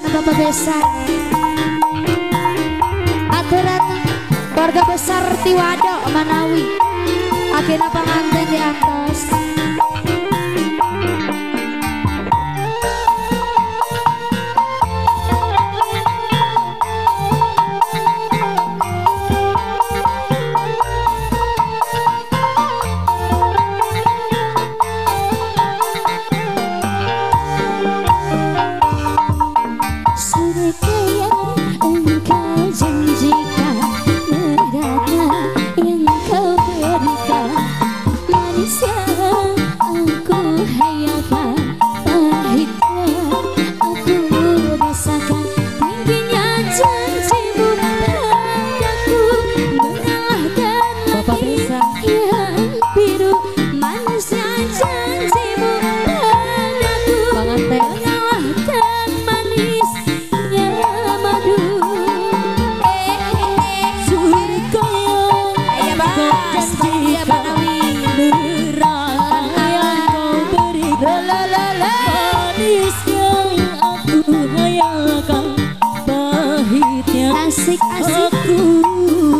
Bapak besar, aturan keluarga besar Tiwado Manawi, akhirnya pengantin di atas. Asik-asik aku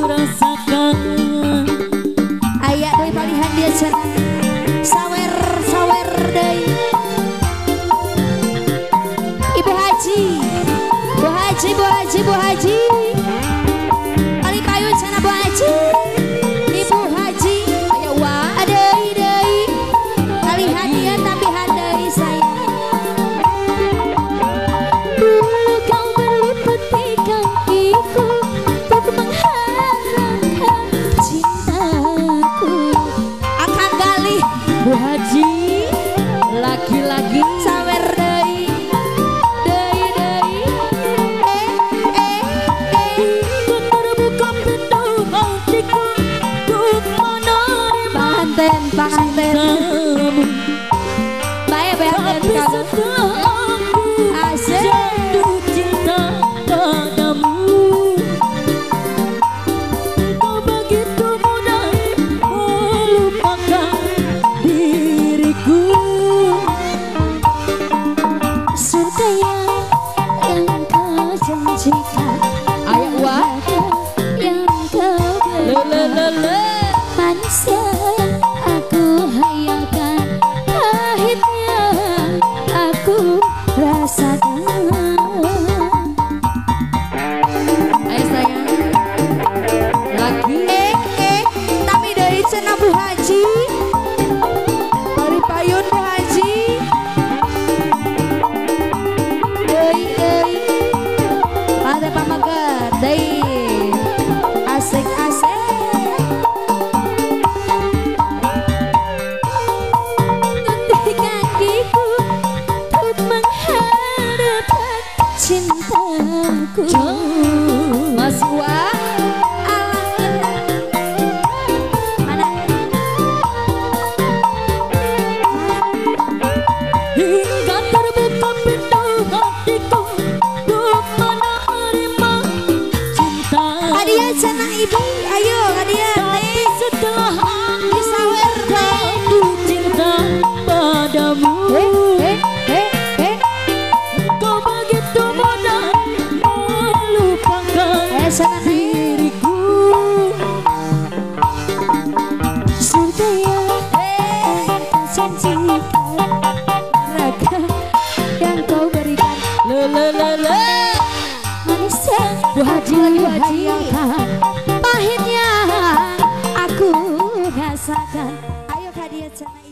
rasakan. Ayak doi palihan dia jalan sawer doi. Ibu Haji, Bu Haji, Bu Haji, Bu Haji, Ali payu sana Bu Haji, Ibu Haji, ayo wah doi kali hadiah tapi handai saya. Bu Haji lagi-lagi sawer doi terbuka pintu hatiku untuk menerima pengantin kamu. baik Tapi setelah aku jatuh cinta padamu, kau begitu mudah melupakan diriku. surga yang kau janjikan, Ayo wah yang kau berikan, manisnya aku hayalkan, pahitnya aku rasakan. ayo sayang lagi Tapi dari sana Bu Haji, dari payun Bu Haji, ada pamagar, asik-asik. Nanti kakiku untuk mengharapkan cintaku. Mas Wah hingga terbuka pintu hatiku untuk menerima cinta. Hadiah sana ibu, ayo hadiah. Tapi setelah aku Disawer, jatuh cinta padamu, kau begitu mudah melupakan sana diriku. surga yang kau janjikan, raga yang kau berikan, manisnya Bu Haji lagi Bu Haji. hayalkan, pahitnya aku rasakan. Ayo hadiah sana.